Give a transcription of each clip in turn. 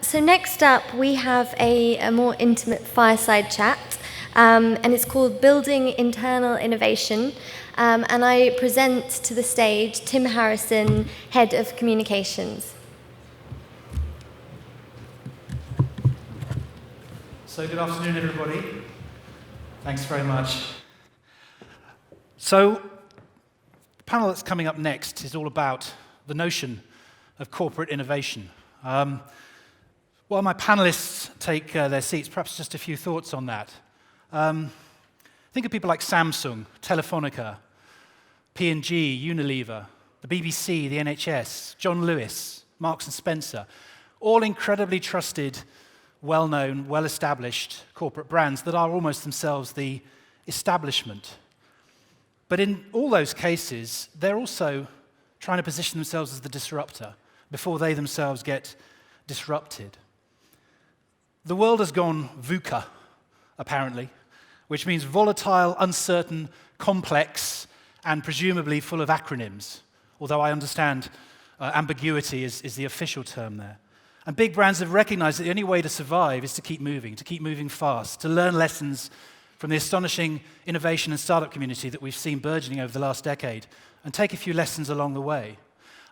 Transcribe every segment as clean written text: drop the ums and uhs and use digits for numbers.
So next up, we have a more intimate fireside chat, and it's called Building Internal Innovation. And I present to the stage Tim Harrison, Head of Communications. So good afternoon, everybody. Thanks very much. So the panel that's coming up next is all about the notion of corporate innovation. While my panelists take their seats, perhaps just a few thoughts on that. Think of people like Samsung, Telefonica, P&G, Unilever, the BBC, the NHS, John Lewis, Marks and Spencer, all incredibly trusted, well-known, well-established corporate brands that are almost themselves the establishment. But in all those cases, they're also trying to position themselves as the disruptor before they themselves get disrupted. The world has gone VUCA, apparently, which means volatile, uncertain, complex, and presumably full of acronyms, although I understand ambiguity is the official term there. And big brands have recognized that the only way to survive is to keep moving fast, to learn lessons from the astonishing innovation and startup community that we've seen burgeoning over the last decade, and take a few lessons along the way.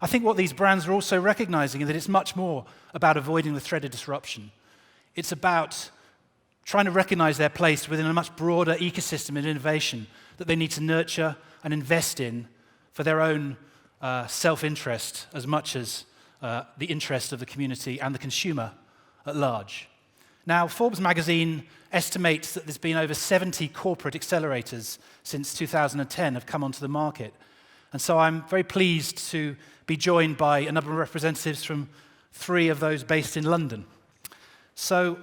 I think what these brands are also recognizing is that it's much more about avoiding the threat of disruption. It's about trying to recognize their place within a much broader ecosystem of innovation that they need to nurture and invest in for their own self-interest as much as the interest of the community and the consumer at large. Now, Forbes magazine estimates that there's been over 70 corporate accelerators since 2010 have come onto the market. And so I'm very pleased to be joined by a number of representatives from 3 of those based in London. So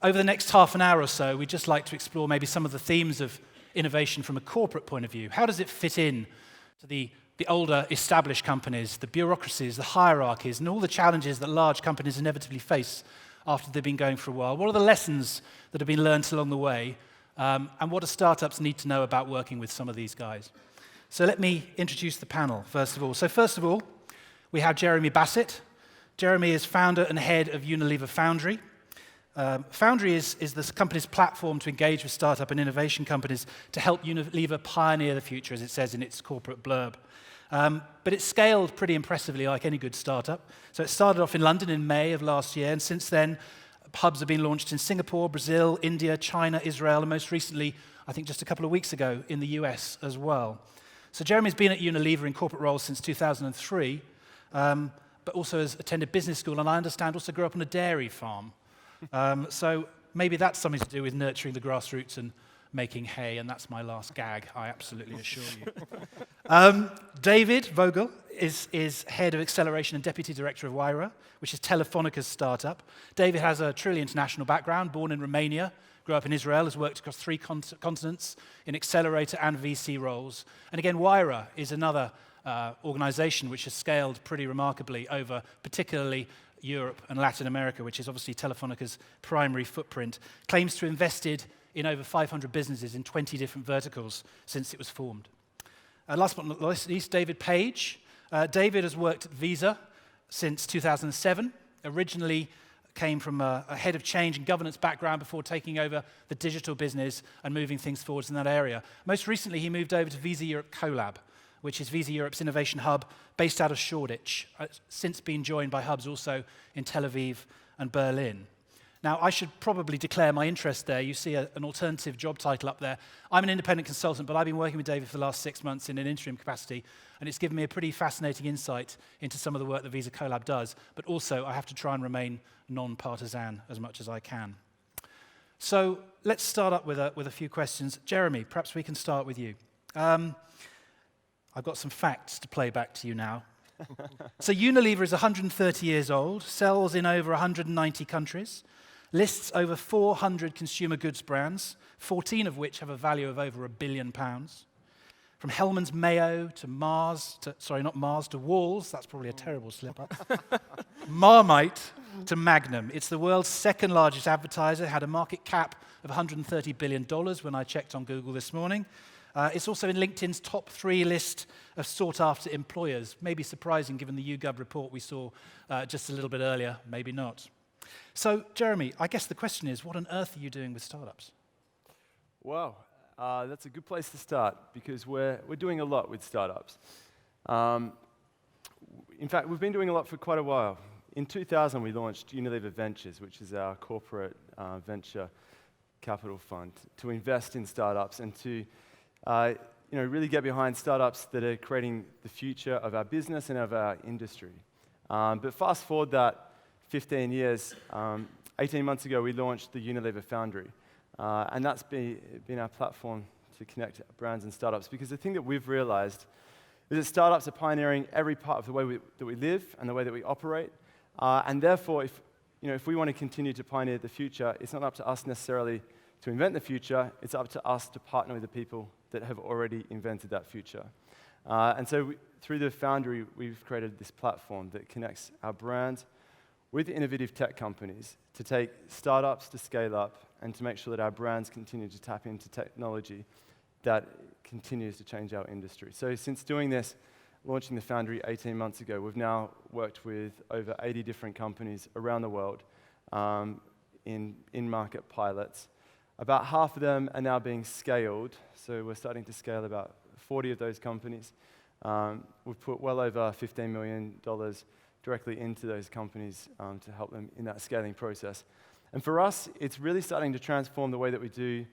over the next half an hour or so, we'd just like to explore maybe some of the themes of innovation from a corporate point of view. How does it fit in to the older established companies, the bureaucracies, the hierarchies, and all the challenges that large companies inevitably face after they've been going for a while? What are the lessons that have been learned along the way? And what do startups need to know about working with some of these guys? So let me introduce the panel, first of all. So first of all, we have Jeremy Bassett. Jeremy is founder and head of Unilever Foundry. Foundry is this company's platform to engage with startup and innovation companies to help Unilever pioneer the future, as it says in its corporate blurb. But it's scaled pretty impressively like any good startup. So it started off in London in May of last year, and since then, hubs have been launched in Singapore, Brazil, India, China, Israel, and most recently, I think just a couple of weeks ago, in the US as well. So Jeremy's been at Unilever in corporate roles since 2003, but also has attended business school, and I understand also grew up on a dairy farm. So maybe that's something to do with nurturing the grassroots and making hay, and that's my last gag, I absolutely assure you. David Vogel is head of acceleration and deputy director of Wayra, which is Telefonica's startup. David has a truly international background, born in Romania, grew up in Israel, has worked across 3 continents in accelerator and VC roles. And again, Wayra is another organization which has scaled pretty remarkably over particularly Europe and Latin America, which is obviously Telefonica's primary footprint, claims to have invested in over 500 businesses in 20 different verticals since it was formed. Last but not least, David Page. David has worked at Visa since 2007, originally came from a head of change and governance background before taking over the digital business and moving things forwards in that area. Most recently, he moved over to Visa Europe Colab, which is Visa Europe's innovation hub based out of Shoreditch, since being joined by hubs also in Tel Aviv and Berlin. Now, I should probably declare my interest there. You see an alternative job title up there. I'm an independent consultant, but I've been working with David for the last 6 months in an interim capacity, and it's given me a pretty fascinating insight into some of the work that Visa Colab does, but also I have to try and remain non-partisan as much as I can. So let's start up with a few questions. Jeremy, perhaps we can start with you. I've got some facts to play back to you now. So Unilever is 130 years old, sells in over 190 countries, lists over 400 consumer goods brands, 14 of which have a value of over £1 billion. From Hellmann's Mayo to to Walls, that's probably a terrible slip-up, Marmite to Magnum. It's the world's second largest advertiser, had a market cap of $130 billion when I checked on Google this morning. It's also in LinkedIn's top 3 list of sought-after employers. Maybe surprising given the YouGov report we saw just a little bit earlier, maybe not. So, Jeremy, I guess the question is, what on earth are you doing with startups? Wow, that's a good place to start because we're doing a lot with startups. In fact, we've been doing a lot for quite a while. In 2000, we launched Unilever Ventures, which is our corporate venture capital fund, to invest in startups and to really get behind startups that are creating the future of our business and of our industry. But fast forward that 15 years, 18 months ago, we launched the Unilever Foundry. And that's been our platform to connect brands and startups. Because the thing that we've realized is that startups are pioneering every part of the way that we live and the way that we operate. And therefore, if we want to continue to pioneer the future, it's not up to us necessarily to invent the future. It's up to us to partner with the people that have already invented that future. And so through the Foundry, we've created this platform that connects our brands with innovative tech companies to take startups to scale up and to make sure that our brands continue to tap into technology that continues to change our industry. So since doing this, launching the Foundry 18 months ago, we've now worked with over 80 different companies around the world in-market pilots. About half of them are now being scaled, so we're starting to scale about 40 of those companies. We've put well over $15 million directly into those companies to help them in that scaling process. And for us, it's really starting to transform the way that we do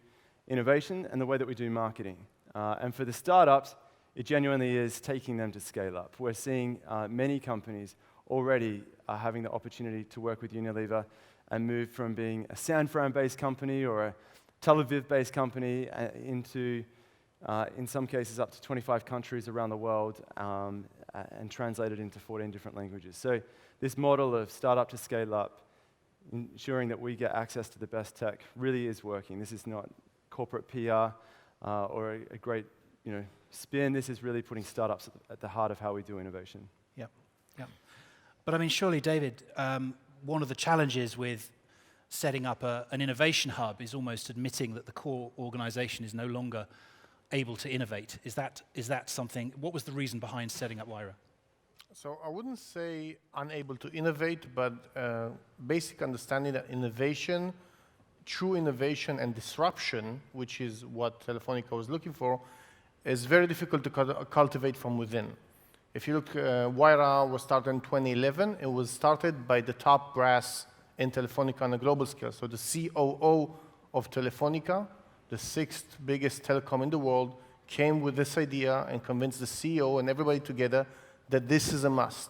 innovation and the way that we do marketing. And for the startups, it genuinely is taking them to scale up. We're seeing many companies already having the opportunity to work with Unilever and move from being a San Fran-based company or a Tel Aviv-based company into, in some cases, up to 25 countries around the world and translated into 14 different languages. So this model of startup to scale up, ensuring that we get access to the best tech, really is working. This is not corporate PR or a great spin. This is really putting startups at the heart of how we do innovation. Yeah. But I mean, surely, David, one of the challenges with setting up an innovation hub is almost admitting that the core organization is no longer able to innovate. Is that something? What was the reason behind setting up Wayra? So I wouldn't say unable to innovate, but basic understanding that innovation, true innovation and disruption, which is what Telefonica was looking for, is very difficult to cultivate from within. If you look, Wayra was started in 2011. It was started by the top brass in Telefonica on a global scale. So the COO of Telefonica, the sixth biggest telecom in the world, came with this idea and convinced the CEO and everybody together that this is a must.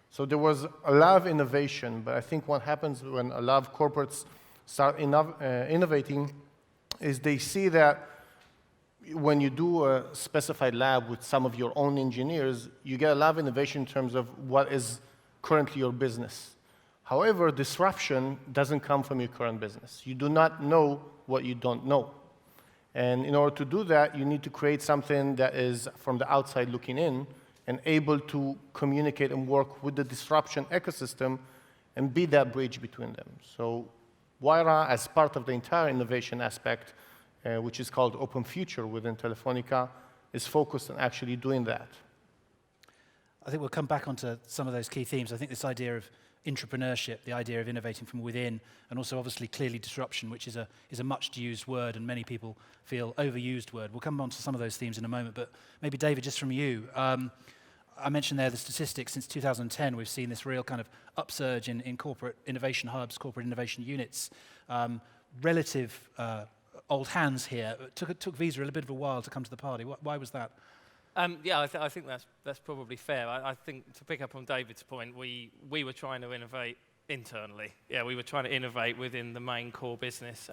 So there was a lot of innovation, but I think what happens when a lot of corporates start innovating is they see that when you do a specified lab with some of your own engineers, you get a lot of innovation in terms of what is currently your business. However, disruption doesn't come from your current business. You do not know what you don't know. And in order to do that, you need to create something that is from the outside looking in and able to communicate and work with the disruption ecosystem and be that bridge between them. So Wayra, as part of the entire innovation aspect, which is called Open Future within Telefonica, is focused on actually doing that. I think we'll come back onto some of those key themes. I think this idea of entrepreneurship, the idea of innovating from within, and also obviously clearly disruption, which is a much used word and many people feel overused word. We'll come on to some of those themes in a moment, but maybe David, just from you, I mentioned there the statistics. Since 2010, we've seen this real kind of upsurge in corporate innovation hubs, corporate innovation units. Relative old hands here. It took Visa a little bit of a while to come to the party. Why was that? Yeah, I think that's probably fair. I think to pick up on David's point, we were trying to innovate internally. Yeah, we were trying to innovate within the main core business.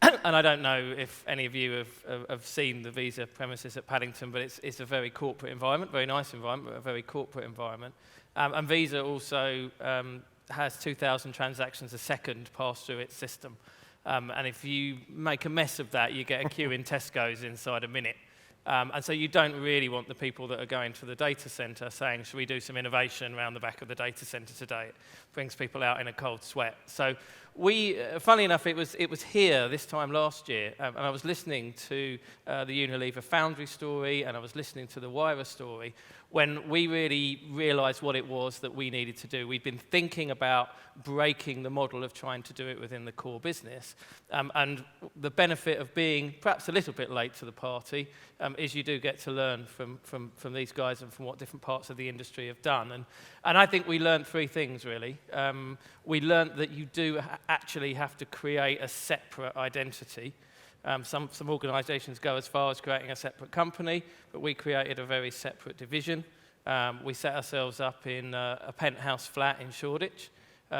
And I don't know if any of you have seen the Visa premises at Paddington, but it's a very corporate environment, very nice environment, but a very corporate environment. And Visa also has 2,000 transactions a second pass through its system. And if you make a mess of that, you get a queue in Tesco's inside a minute. And so you don't really want the people that are going to the data center saying, should we do some innovation around the back of the data center today? It brings people out in a cold sweat. So funnily enough, it was here this time last year, and I was listening to the Unilever Foundry story, and I was listening to the Wira story, when we really realized what it was that we needed to do. We'd been thinking about breaking the model of trying to do it within the core business. And the benefit of being perhaps a little bit late to the party is you do get to learn from these guys and from what different parts of the industry have done. And I think we learned three things, really. We learned that you do actually have to create a separate identity. Some organizations go as far as creating a separate company, but we created a very separate division. We set ourselves up in a penthouse flat in Shoreditch.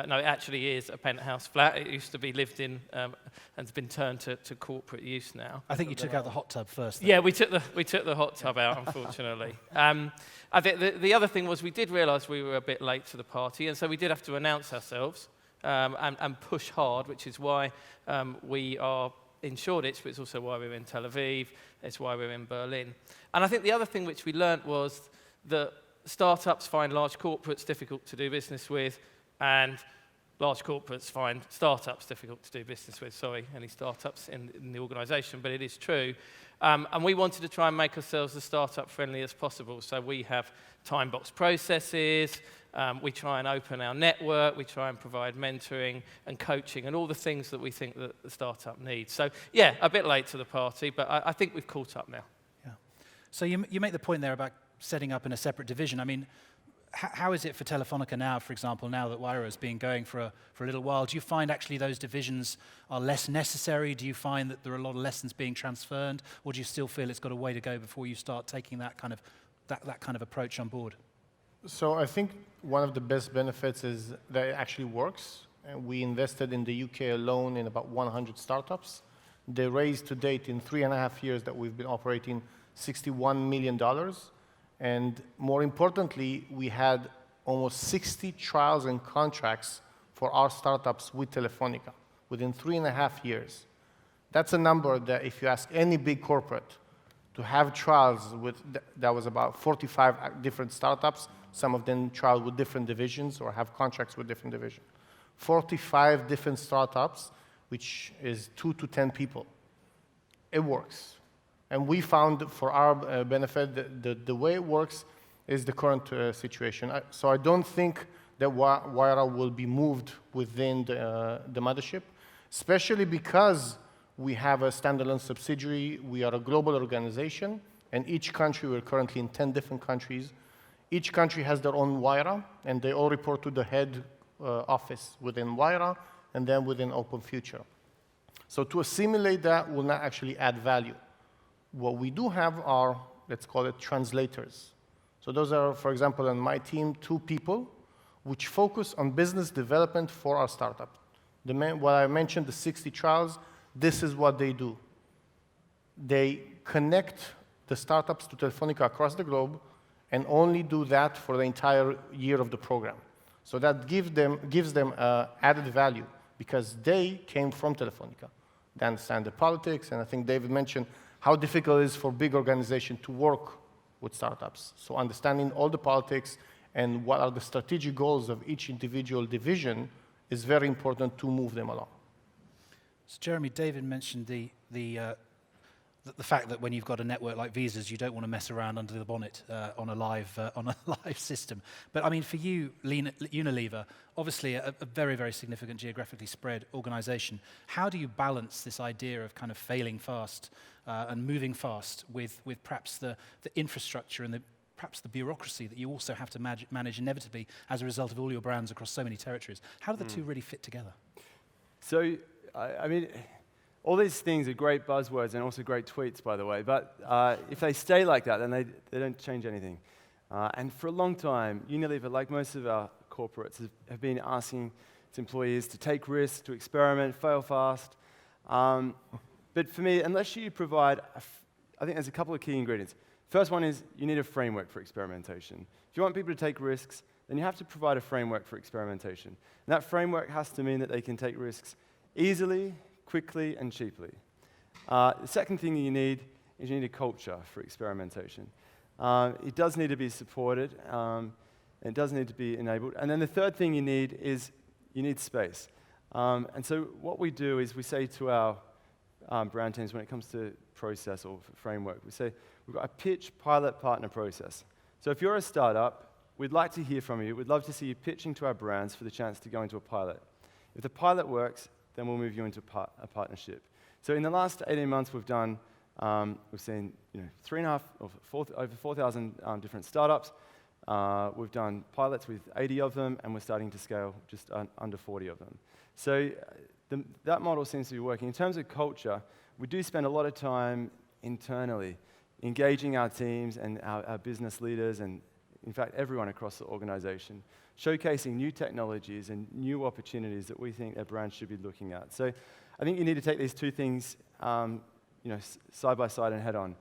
No, it actually is a penthouse flat. It used to be lived in and has been turned to corporate use now. I think you took out the hot tub first, though. Yeah, we took the hot tub out, unfortunately. I think the other thing was we did realize we were a bit late to the party, and so we did have to announce ourselves and push hard, which is why we are in Shoreditch, but it's also why we're in Tel Aviv, it's why we're in Berlin. And I think the other thing which we learnt was that startups find large corporates difficult to do business with, and large corporates find startups difficult to do business with. Sorry, any startups in the organisation, but it is true. And we wanted to try and make ourselves as startup-friendly as possible. So we have time-box processes, we try and open our network, we try and provide mentoring and coaching and all the things that we think that the startup needs. So yeah, a bit late to the party, but I think we've caught up now. Yeah. So you make the point there about setting up in a separate division. I mean, how is it for Telefonica now, for example, now that Wira has been going for a little while? Do you find actually those divisions are less necessary? Do you find that there are a lot of lessons being transferred? Or do you still feel it's got a way to go before you start taking that kind of approach on board? So I think one of the best benefits is that it actually works. And we invested in the UK alone in about 100 startups. They raised to date in 3.5 years that we've been operating $61 million. And more importantly, we had almost 60 trials and contracts for our startups with Telefonica within 3.5 years. That's a number that if you ask any big corporate to have trials with, that was about 45 different startups, some of them trial with different divisions or have contracts with different divisions. 45 different startups, which is 2 to 10 people. It works. And we found for our benefit, the way it works is the current situation. So I don't think that Wira will be moved within the mothership, especially because we have a standalone subsidiary. We are a global organization, and each country, we're currently in 10 different countries. Each country has their own Wira, and they all report to the head office within Wira, and then within Open Future. So to assimilate that will not actually add value. What we do have are, let's call it translators. So those are, for example, on my team, 2 people which focus on business development for our startup. What I mentioned, the 60 trials, this is what they do. They connect the startups to Telefonica across the globe and only do that for the entire year of the program. So that gives them added value because they came from Telefonica. They understand the politics, and I think David mentioned how difficult it is for big organizations to work with startups. So understanding all the politics and what are the strategic goals of each individual division is very important to move them along. So Jeremy, David mentioned the fact that when you've got a network like Visa's, you don't want to mess around under the bonnet on a live system. But I mean, for you, Unilever, obviously a very, very significant geographically spread organization. How do you balance this idea of kind of failing fast and moving fast with perhaps the infrastructure and perhaps the bureaucracy that you also have to manage inevitably as a result of all your brands across so many territories? How do the two really fit together? So, I mean, all these things are great buzzwords and also great tweets, by the way, but if they stay like that, then they don't change anything. And for a long time, Unilever, like most of our corporates, have been asking its employees to take risks, to experiment, fail fast. But for me, unless you provide, I think there's a couple of key ingredients. First one is you need a framework for experimentation. If you want people to take risks, then you have to provide a framework for experimentation. And that framework has to mean that they can take risks easily, quickly, and cheaply. The second thing you need is you need a culture for experimentation. It does need to be supported, and it does need to be enabled. And then the third thing you need is you need space. And so what we do is we say to our brand teams when it comes to process or framework, we say we've got a pitch, pilot, partner process. So if you're a startup, we'd like to hear from you. We'd love to see you pitching to our brands for the chance to go into a pilot. If the pilot works, then we'll move you into a partnership. So in the last 18 months, we've seen 3.5 or over 4,000 different startups. We've done pilots with 80 of them, and we're starting to scale just under 40 of them. So that model seems to be working. In terms of culture, we do spend a lot of time internally engaging our teams and our business leaders and, in fact, everyone across the organization, showcasing new technologies and new opportunities that we think their brands should be looking at. So I think you need to take these two things side by side and head on.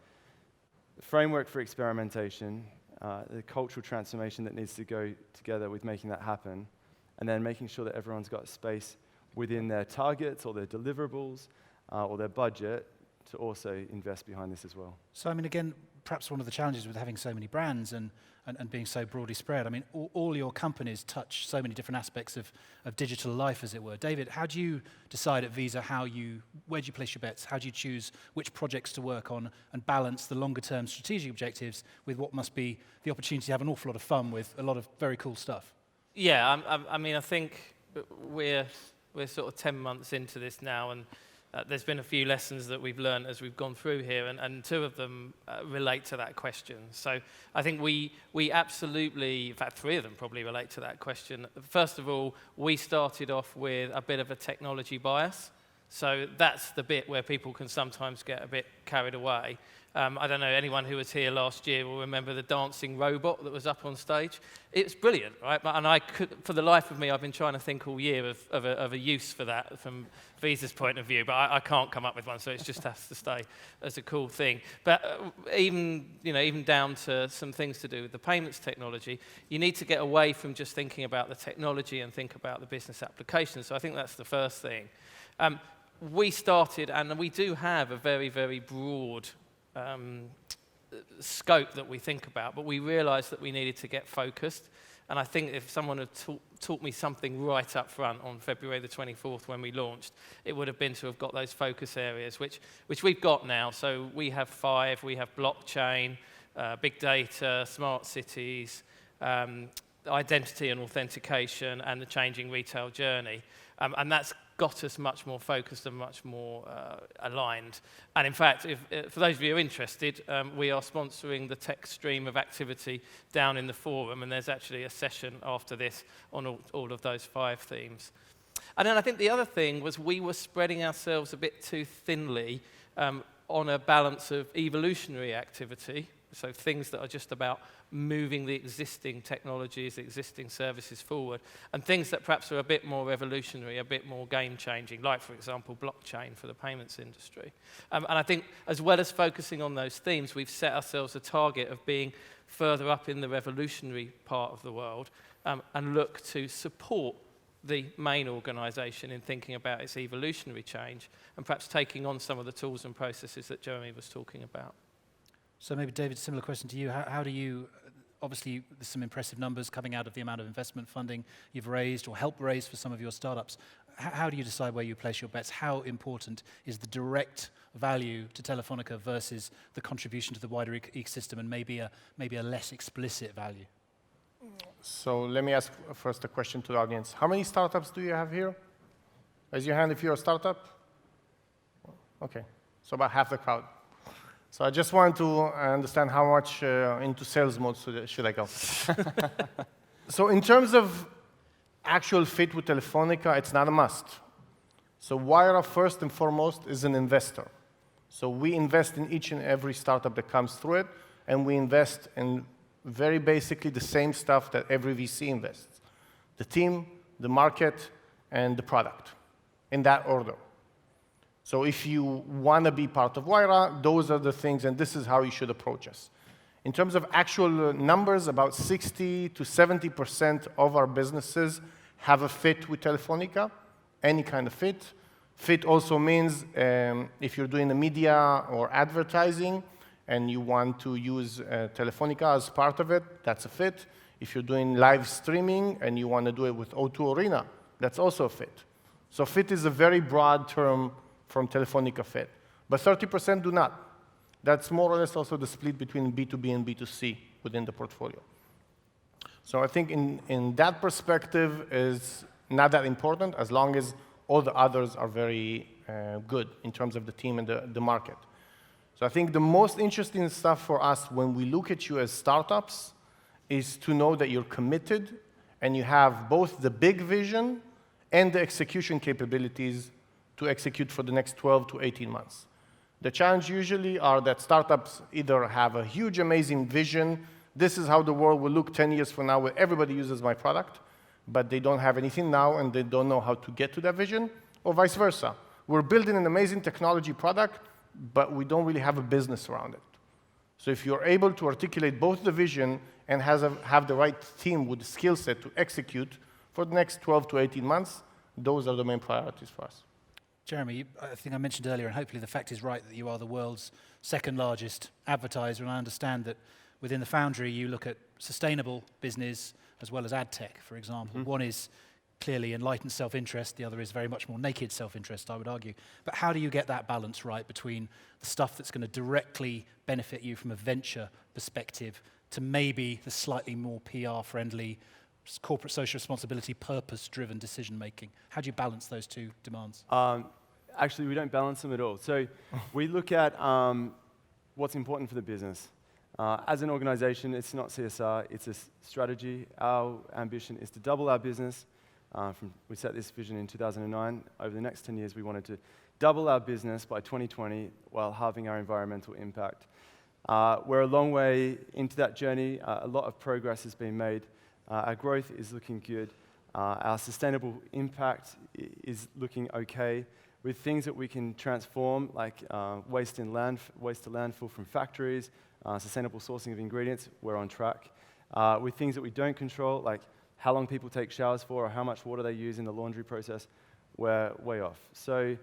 The framework for experimentation, the cultural transformation that needs to go together with making that happen, and then making sure that everyone's got space within their targets or their deliverables or their budget to also invest behind this as well. So, I mean, again, perhaps one of the challenges with having so many brands and being so broadly spread, I mean, all your companies touch so many different aspects of digital life, as it were. David, how do you decide at Visa where do you place your bets? How do you choose which projects to work on and balance the longer-term strategic objectives with what must be the opportunity to have an awful lot of fun with a lot of very cool stuff? Yeah, I mean, I think we're sort of 10 months into this now, and there's been a few lessons that we've learned as we've gone through here, and two of them relate to that question. So I think we absolutely, in fact, three of them probably relate to that question. First of all, we started off with a bit of a technology bias. So that's the bit where people can sometimes get a bit carried away. I don't know, anyone who was here last year will remember the dancing robot that was up on stage. It's brilliant, right? And I could, for the life of me, I've been trying to think all year of a use for that from Visa's point of view, but I can't come up with one, so it just has to stay as a cool thing. But even down to some things to do with the payments technology, you need to get away from just thinking about the technology and think about the business applications. So I think that's the first thing. We started, and we do have a very, very broad scope that we think about, but we realized that we needed to get focused. And I think if someone had taught me something right up front on February the 24th when we launched, it would have been to have got those focus areas, which we've got now. So we have 5. We have blockchain, big data, smart cities, identity and authentication, and the changing retail journey. And that's got us much more focused and much more aligned. And in fact, for those of you who are interested, we are sponsoring the tech stream of activity down in the forum, and there's actually a session after this on all of those 5 themes. And then I think the other thing was we were spreading ourselves a bit too thinly on a balance of evolutionary activity, so things that are just about moving the existing technologies, the existing services forward, and things that perhaps are a bit more revolutionary, a bit more game-changing, like, for example, blockchain for the payments industry. And I think as well as focusing on those themes, we've set ourselves a target of being further up in the revolutionary part of the world and look to support the main organisation in thinking about its evolutionary change and perhaps taking on some of the tools and processes that Jeremy was talking about. So maybe, David, similar question to you. How do you, obviously, there's some impressive numbers coming out of the amount of investment funding you've raised or helped raise for some of your startups. How do you decide where you place your bets? How important is the direct value to Telefonica versus the contribution to the wider ecosystem and maybe a less explicit value? So let me ask first a question to the audience. How many startups do you have here? Raise your hand if you're a startup. Okay, so about half the crowd. So I just want to understand how much into sales mode should I go. So in terms of actual fit with Telefonica, it's not a must. So Wayra, first and foremost, is an investor. So we invest in each and every startup that comes through it, and we invest in very basically the same stuff that every VC invests. The team, the market, and the product, in that order. So if you want to be part of Wayra, those are the things, and this is how you should approach us. In terms of actual numbers, about 60 to 70% of our businesses have a fit with Telefonica, any kind of fit. Fit also means if you're doing the media or advertising and you want to use Telefonica as part of it, that's a fit. If you're doing live streaming and you want to do it with O2 Arena, that's also a fit. So fit is a very broad term from Telefonica Fit, but 30% do not. That's more or less also the split between B2B and B2C within the portfolio. So I think in that perspective is not that important as long as all the others are very good in terms of the team and the market. So I think the most interesting stuff for us when we look at you as startups is to know that you're committed and you have both the big vision and the execution capabilities to execute for the next 12 to 18 months. The challenge usually are that startups either have a huge, amazing vision, this is how the world will look 10 years from now where everybody uses my product, but they don't have anything now and they don't know how to get to that vision, or vice versa. We're building an amazing technology product, but we don't really have a business around it. So if you're able to articulate both the vision and have the right team with the skill set to execute for the next 12 to 18 months, those are the main priorities for us. Jeremy, I think I mentioned earlier, and hopefully the fact is right, that you are the world's second largest advertiser, and I understand that within the Foundry you look at sustainable business as well as ad tech, for example. Mm-hmm. One is clearly enlightened self-interest, the other is very much more naked self-interest, I would argue. But how do you get that balance right between the stuff that's going to directly benefit you from a venture perspective to maybe the slightly more PR-friendly, corporate social responsibility, purpose-driven decision-making? How do you balance those two demands? Actually, we don't balance them at all. So we look at what's important for the business. As an organization, it's not CSR, it's a strategy. Our ambition is to double our business. We set this vision in 2009. Over the next 10 years, we wanted to double our business by 2020 while halving our environmental impact. We're a long way into that journey. A lot of progress has been made. Our growth is looking good. Our sustainable impact is looking okay. With things that we can transform, like waste to landfill from factories, sustainable sourcing of ingredients, we're on track. With things that we don't control, like how long people take showers for or how much water they use in the laundry process, we're way off. So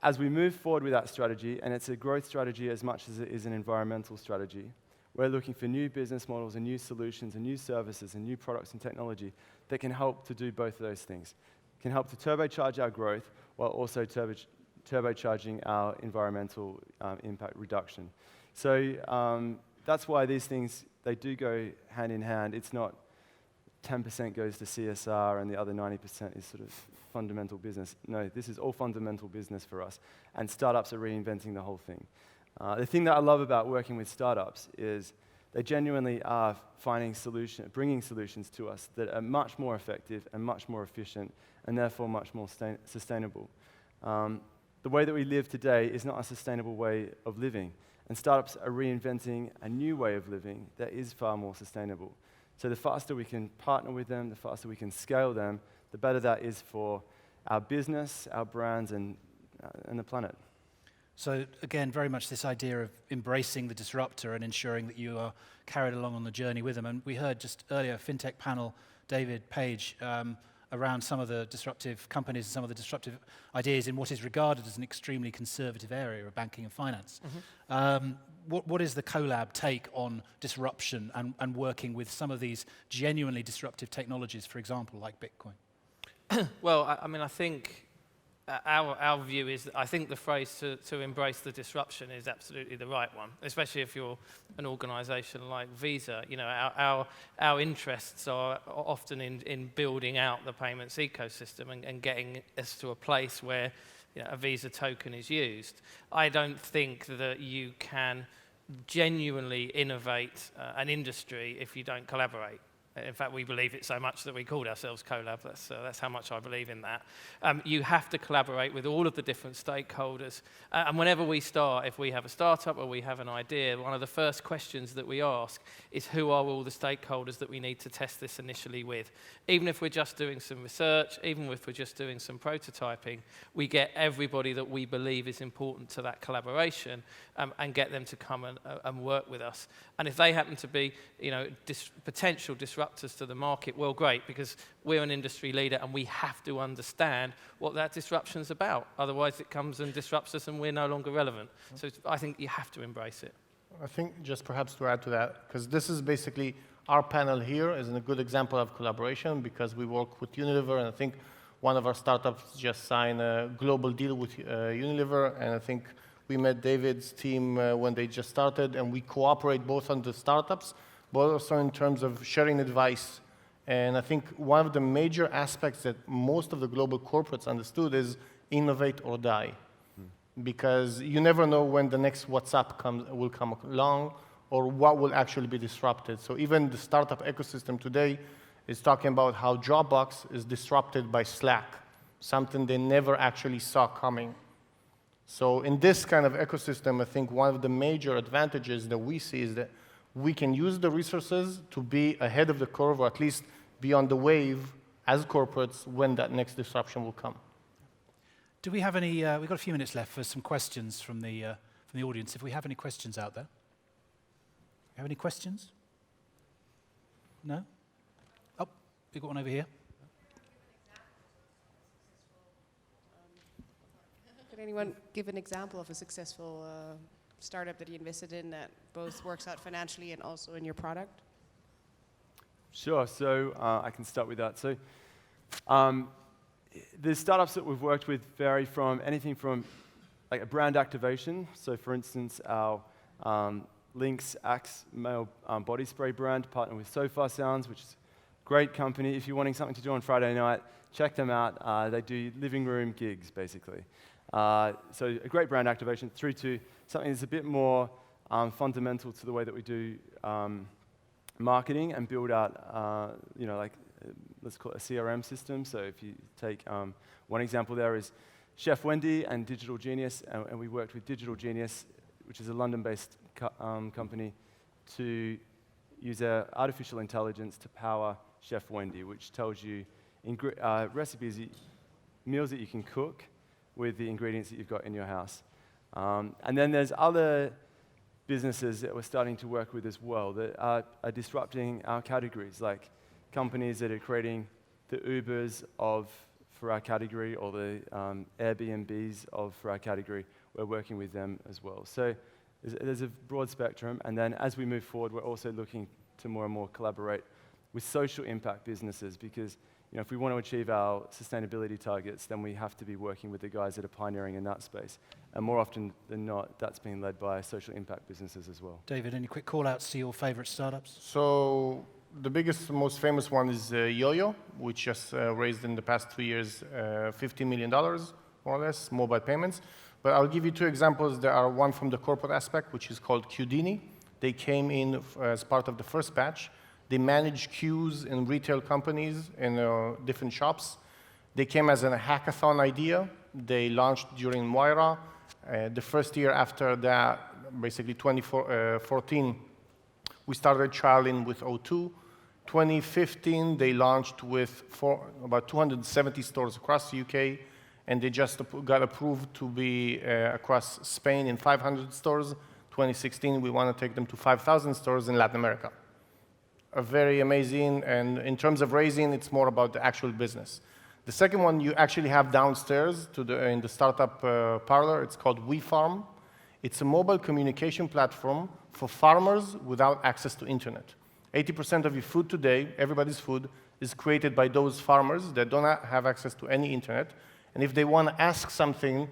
as we move forward with that strategy, and it's a growth strategy as much as it is an environmental strategy, we're looking for new business models and new solutions and new services and new products and technology that can help to do both of those things. Can help to turbocharge our growth while also turbocharging our environmental impact reduction. So that's why these things, they do go hand in hand. It's not 10% goes to CSR and the other 90% is sort of fundamental business. No, this is all fundamental business for us, and startups are reinventing the whole thing. The thing that I love about working with startups is they genuinely are bringing solutions to us that are much more effective and much more efficient and therefore much more sustainable. The way that we live today is not a sustainable way of living, and startups are reinventing a new way of living that is far more sustainable. So the faster we can partner with them, the faster we can scale them, the better that is for our business, our brands, and the planet. So again, very much this idea of embracing the disruptor and ensuring that you are carried along on the journey with them. And we heard just earlier, FinTech panel, David Page, around some of the disruptive companies and some of the disruptive ideas in what is regarded as an extremely conservative area of banking and finance. Mm-hmm. What is the collab take on disruption and working with some of these genuinely disruptive technologies, for example, like Bitcoin? Well, I mean, I think our view is that I think the phrase to embrace the disruption is absolutely the right one, especially if you're an organization like Visa. You know, our interests are often in building out the payments ecosystem and getting us to a place where, you know, a Visa token is used. I don't think that you can genuinely innovate an industry if you don't collaborate. In fact, we believe it so much that we called ourselves Collab. That's how much I believe in that. You have to collaborate with all of the different stakeholders. And whenever we start, if we have a startup or we have an idea, one of the first questions that we ask is who are all the stakeholders that we need to test this initially with. Even if we're just doing some research, even if we're just doing some prototyping, we get everybody that we believe is important to that collaboration and get them to come and work with us. And if they happen to be, you know, potential disruptors to the market, well, great, because we're an industry leader and we have to understand what that disruption's about. Otherwise, it comes and disrupts us and we're no longer relevant. So I think you have to embrace it. I think just perhaps to add to that, because this is basically our panel here is a good example of collaboration because we work with Unilever, and I think one of our startups just signed a global deal with Unilever, and I think we met David's team when they just started, and we cooperate both on the startups, but also in terms of sharing advice. And I think one of the major aspects that most of the global corporates understood is innovate or die. Because you never know when the next WhatsApp will come along or what will actually be disrupted. So even the startup ecosystem today is talking about how Dropbox is disrupted by Slack, something they never actually saw coming. So in this kind of ecosystem, I think one of the major advantages that we see is that we can use the resources to be ahead of the curve, or at least be on the wave as corporates when that next disruption will come. Do we have any, we've got a few minutes left for some questions from the audience. If we have any questions out there. Have any questions? No? Oh, we've got one over here. Could anyone give an example of a successful startup that you invested in that both works out financially and also in your product? Sure, so I can start with that. So the startups that we've worked with vary from anything from like a brand activation. So for instance, our Lynx Axe male body spray brand partnered with So Sounds, which is a great company. If you're wanting something to do on Friday night, check them out. They do living room gigs, basically. So a great brand activation through to something that's a bit more fundamental to the way that we do marketing and build out, let's call it a CRM system. So if you take one example there is Chef Wendy and Digital Genius, and we worked with Digital Genius, which is a London-based company, to use artificial intelligence to power Chef Wendy, which tells you recipes, meals that you can cook with the ingredients that you've got in your house. And then there's other businesses that we're starting to work with as well that are disrupting our categories, like companies that are creating the Ubers for our category, or the Airbnbs for our category. We're working with them as well. So there's a broad spectrum, and then as we move forward, we're also looking to more and more collaborate with social impact businesses, because if we want to achieve our sustainability targets, then we have to be working with the guys that are pioneering in that space. And more often than not, that's being led by social impact businesses as well. David, any quick call-outs to your favorite startups? So the biggest, most famous one is Yo-Yo, which just raised in the past 2 years $50 million, more or less, mobile payments. But I'll give you two examples. There are one from the corporate aspect, which is called Qdini. They came in as part of the first batch. They manage queues in retail companies in different shops. They came as a hackathon idea. They launched during Moira. The first year after that, basically 2014, we started trialing with O2. 2015, they launched with about 270 stores across the UK, and they just got approved to be across Spain in 500 stores. 2016, we want to take them to 5,000 stores in Latin America. Very amazing, and in terms of raising, it's more about the actual business. The second one you actually have downstairs in the startup parlor. It's called WeFarm. It's a mobile communication platform for farmers without access to internet. 80% of your food today, everybody's food, is created by those farmers that don't have access to any internet. And if they want to ask something,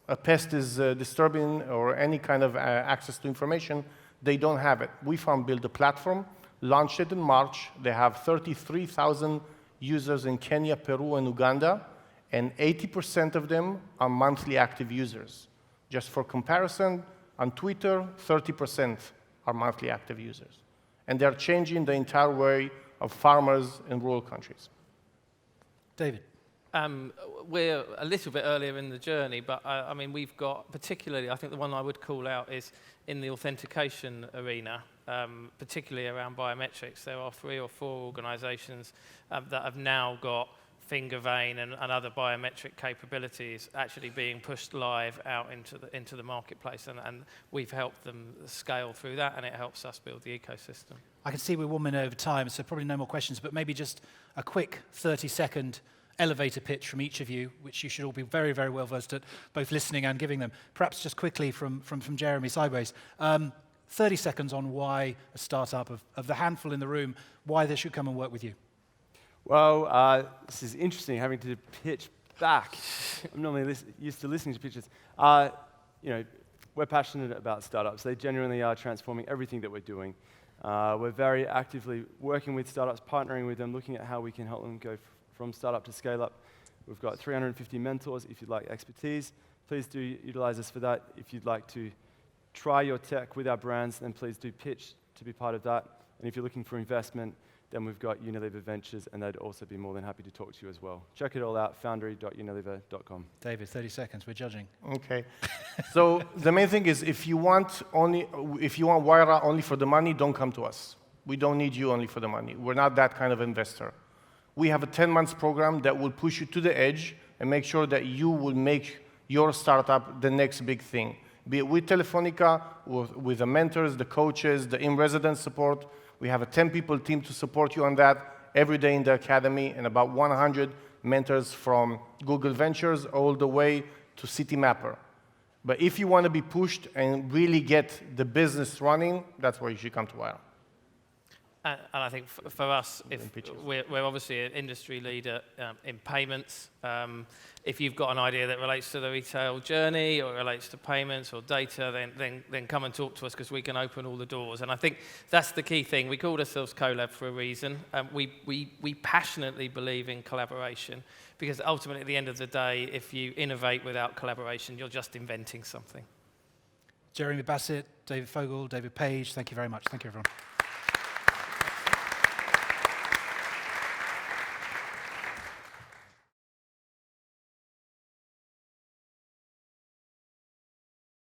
a pest is disturbing, or any kind of access to information, they don't have it. WeFarm built a platform, launched it in March. They have 33,000 users in Kenya, Peru, and Uganda, and 80% of them are monthly active users. Just for comparison, on Twitter, 30% are monthly active users. And they're changing the entire way of farmers in rural countries. David. We're a little bit earlier in the journey, but I mean, we've got particularly, I think the one I would call out is in the authentication arena, particularly around biometrics. There are 3 or 4 organizations that have now got finger vein and other biometric capabilities actually being pushed live out into the marketplace, and we've helped them scale through that, and it helps us build the ecosystem. I can see we're 1 minute over time, so probably no more questions, but maybe just a quick 30-second elevator pitch from each of you, which you should all be very, very well versed at, both listening and giving them. Perhaps just quickly from Jeremy sideways. 30 seconds on why a startup of the handful in the room, why they should come and work with you. Well, this is interesting, having to pitch back. I'm normally used to listening to pitches. We're passionate about startups. They genuinely are transforming everything that we're doing. We're very actively working with startups, partnering with them, looking at how we can help them go from startup to scale up. We've got 350 mentors. If you'd like expertise, please do utilize us for that. If you'd like to try your tech with our brands, then please do pitch to be part of that. And if you're looking for investment, then we've got Unilever Ventures, and they'd also be more than happy to talk to you as well. Check it all out, foundry.unilever.com. David, 30 seconds, we're judging. Okay. So the main thing is, if you want Wayra only for the money, don't come to us. We don't need you only for the money. We're not that kind of investor. We have a 10-month program that will push you to the edge and make sure that you will make your startup the next big thing. Be it with Telefonica, with the mentors, the coaches, the in-residence support. We have a 10-people team to support you on that every day in the academy, and about 100 mentors from Google Ventures all the way to Citymapper. But if you want to be pushed and really get the business running, that's where you should come to Wayra. And I think for us, if we're obviously an industry leader in payments. If you've got an idea that relates to the retail journey or relates to payments or data, then come and talk to us, because we can open all the doors. And I think that's the key thing. We called ourselves CoLab for a reason. We passionately believe in collaboration, because ultimately at the end of the day, if you innovate without collaboration, you're just inventing something. Jeremy Bassett, David Fogel, David Page, thank you very much. Thank you, everyone.